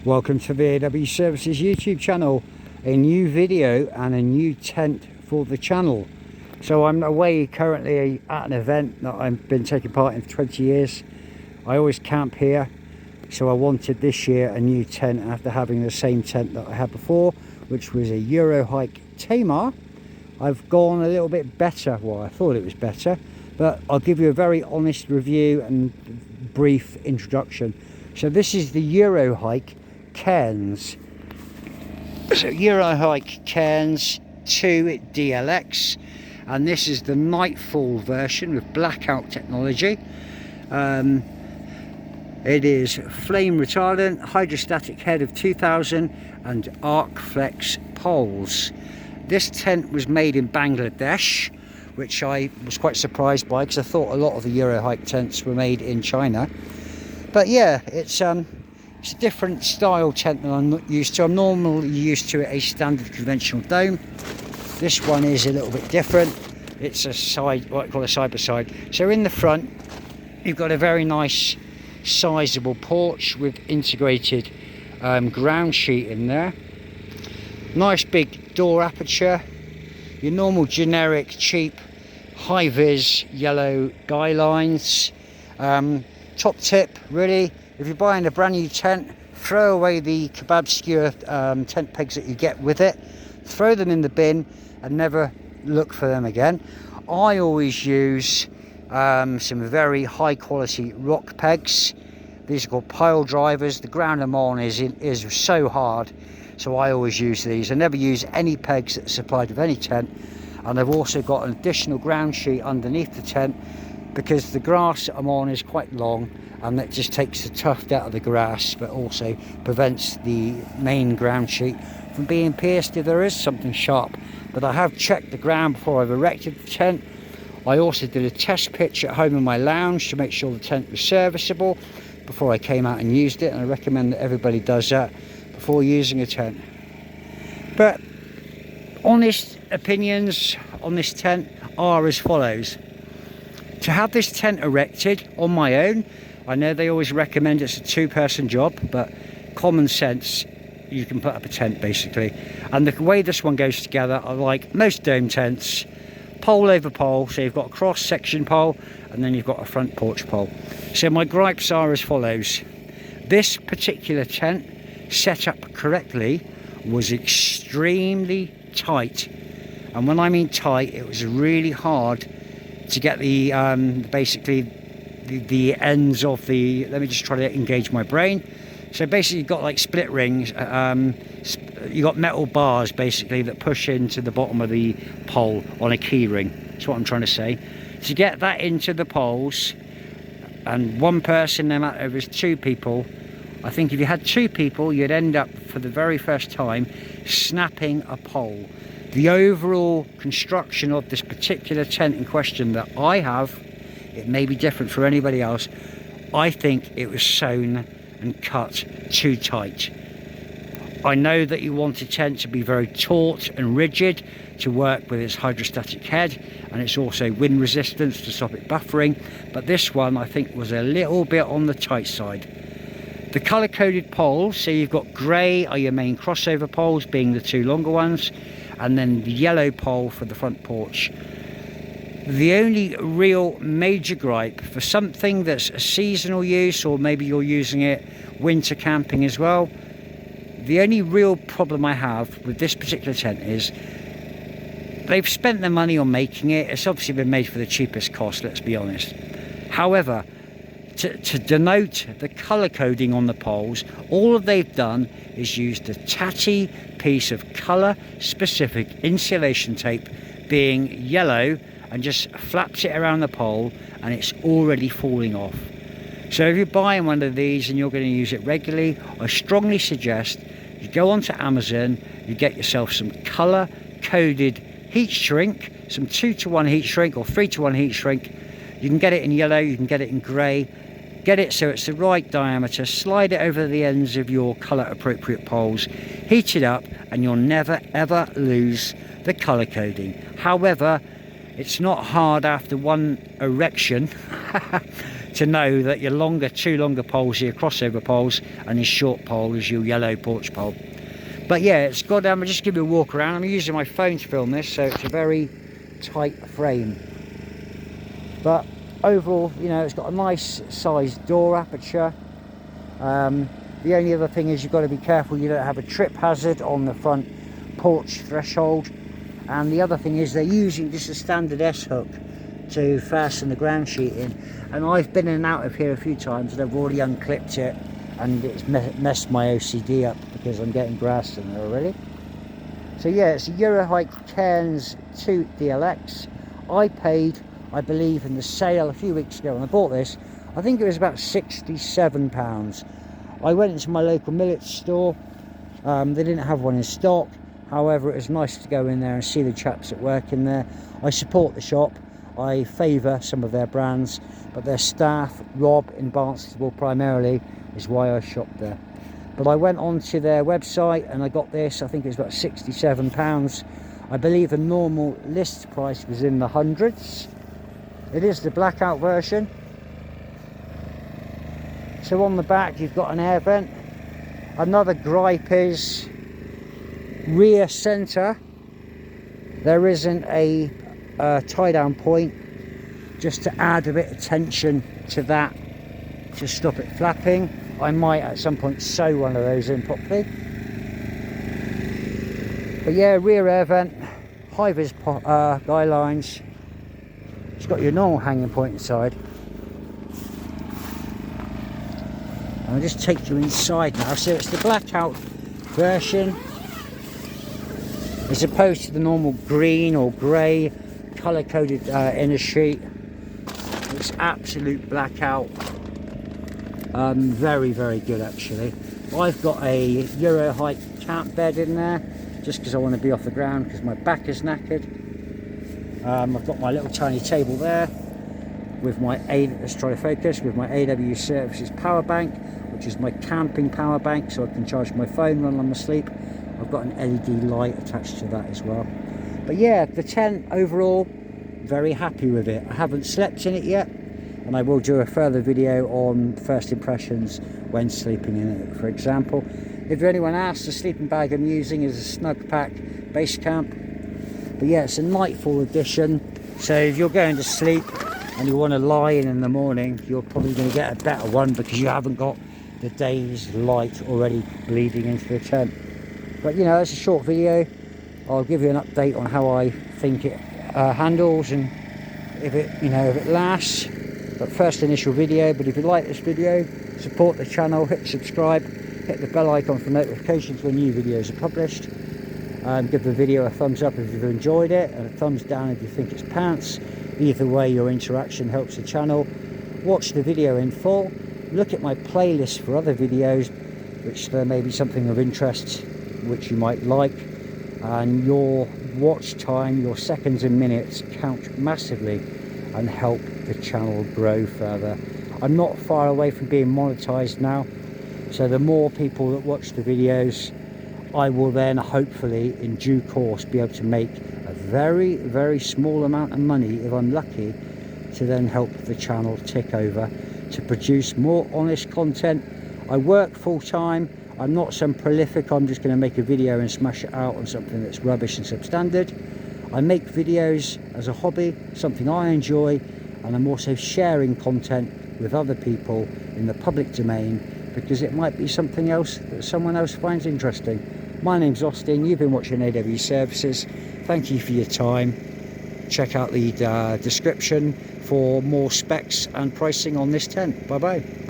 Welcome to the AW Services YouTube channel. A new video and a new tent for the channel. So I'm away currently at an event that I've been taking part in for 20 years. I always camp here, so I wanted this year a new tent after having the same tent that I had before, which was a Eurohike Tamar. I've gone a little bit better. Well, I thought it was better, but I'll give you a very honest review and brief introduction. So this is the Eurohike Cairns. So Eurohike Cairns 2 DLX, and this is the Nightfall version with blackout technology. It is flame retardant, hydrostatic head of 2000 and arc flex poles. This tent was made in Bangladesh, which I was quite surprised by because I thought a lot of the Eurohike tents were made in China. But yeah, it's a different style tent than I'm not used to. I'm normally used to a standard conventional dome. This one is a little bit different. It's a side, what I call a side by side. So in the front, you've got a very nice, sizable porch with integrated ground sheet in there. Nice big door aperture. Your normal generic cheap high vis yellow guy lines. Top tip, really, if you're buying a brand new tent, throw away the kebab skewer tent pegs that you get with it. Throw them in the bin and never look for them again. I always use some very high quality rock pegs. These are called pile drivers. The ground I'm on is so hard, so I always use these. I never use any pegs that are supplied with any tent. And I've also got an additional ground sheet underneath the tent, because the grass that I'm on is quite long and that just takes the tuft out of the grass, but also prevents the main ground sheet from being pierced if there is something sharp. But I have checked the ground before I've erected the tent. I also did a test pitch at home in my lounge to make sure the tent was serviceable before I came out and used it, and I recommend that everybody does that before using a tent. But honest opinions on this tent are as follows. To have this tent erected on my own, I know they always recommend it's a two-person job, but common sense, you can put up a tent basically. And the way this one goes together, I like most dome tents, pole over pole. So you've got a cross-section pole and then you've got a front porch pole. So my gripes are as follows. This particular tent, set up correctly, was extremely tight. And when I mean tight, it was really hard to get the basically the ends of the, let me just try to engage my brain. So basically you've got like split rings, you've got metal bars basically that push into the bottom of the pole on a key ring. That's what I'm trying to say. To get that into the poles, and one person, no matter if it's two people, I think if you had two people, you'd end up for the very first time snapping a pole. The overall construction of this particular tent in question that I have, it may be different for anybody else, I think it was sewn and cut too tight. I know that you want a tent to be very taut and rigid to work with its hydrostatic head, and it's also wind resistance to stop it buffering, but this one I think was a little bit on the tight side. The colour coded poles, so you've got grey are your main crossover poles, being the two longer ones, and then the yellow pole for the front porch. The only real major gripe for something that's a seasonal use, or maybe you're using it winter camping as well, the only real problem I have with this particular tent is they've spent their money on making it. It's obviously been made for the cheapest cost, let's be honest. However, to denote the colour coding on the poles, all they've done is used a tatty piece of colour specific insulation tape, being yellow, and just flaps it around the pole, and it's already falling off. So if you're buying one of these and you're going to use it regularly, I strongly suggest you go onto Amazon, you get yourself some colour coded heat shrink, some 2-to-1 heat shrink or 3-to-1 heat shrink. You can get it in yellow, you can get it in grey. Get it so it's the right diameter, slide it over the ends of your colour appropriate poles, heat it up, and you'll never ever lose the colour coding. However, it's not hard after one erection to know that your two longer poles are your crossover poles and your short pole is your yellow porch pole. But yeah, it's got, I'll just give you a walk around. I'm using my phone to film this, so it's a very tight frame. But overall, you know, it's got a nice sized door aperture. The only other thing is you've got to be careful you don't have a trip hazard on the front porch threshold. And the other thing is they're using just a standard S-hook to fasten the ground sheet in. And I've been in and out of here a few times and I've already unclipped it, and it's messed my OCD up because I'm getting grass in there already. So yeah, it's a Eurohike Cairns 2 DLX. I paid, I believe, in the sale a few weeks ago when I bought this, I think it was about £67. I went into my local Millets store. They didn't have one in stock. However, it was nice to go in there and see the chaps that work in there. I support the shop. I favour some of their brands, but their staff, Rob in Barnstable primarily, is why I shopped there. But I went onto their website and I got this. I think it was about £67. I believe the normal list price was in the hundreds. It is the blackout version. So on the back you've got an air vent. Another gripe is rear centre. There isn't a tie down point, just to add a bit of tension to that to stop it flapping. I might at some point sew one of those in properly. But yeah, rear air vent, high vis guy lines. It's got your normal hanging point inside. I'll just take you inside now. So it's the blackout version, as opposed to the normal green or grey colour coded inner sheet. It's absolute blackout. Very, very good actually. I've got a Eurohike camp bed in there just because I want to be off the ground because my back is knackered. I've got my little tiny table there with my let's try to focus, with my AW Services power bank, which is my camping power bank, so I can charge my phone when I'm asleep. I've got an LED light attached to that as well. But yeah, the tent overall, very happy with it. I haven't slept in it yet, and I will do a further video on first impressions when sleeping in it, for example. If anyone asks, the sleeping bag I'm using is a Snug Pack base camp. But yeah, it's a Nightfall edition, so if you're going to sleep and you want to lie in the morning, you're probably going to get a better one because you haven't got the day's light already bleeding into the tent. But you know, it's a short video. I'll give you an update on how I think it handles and if it lasts. But first initial video. But if you like this video, support the channel, hit subscribe, hit the bell icon for notifications when new videos are published. Give the video a thumbs up if you've enjoyed it, and a thumbs down if you think it's pants. Either way, your interaction helps the channel. Watch the video in full. Look at my playlist for other videos, which there may be something of interest which you might like. And your watch time, your seconds and minutes count massively and help the channel grow further. I'm not far away from being monetized now, so the more people that watch the videos, I will then hopefully in due course be able to make a very, very small amount of money, if I'm lucky, to then help the channel tick over to produce more honest content. I work full time. I'm not some prolific, I'm just going to make a video and smash it out on something that's rubbish and substandard. I make videos as a hobby, something I enjoy, and I'm also sharing content with other people in the public domain because it might be something else that someone else finds interesting. My name's Austin, you've been watching AW Services. Thank you for your time. Check out the description for more specs and pricing on this tent. Bye bye.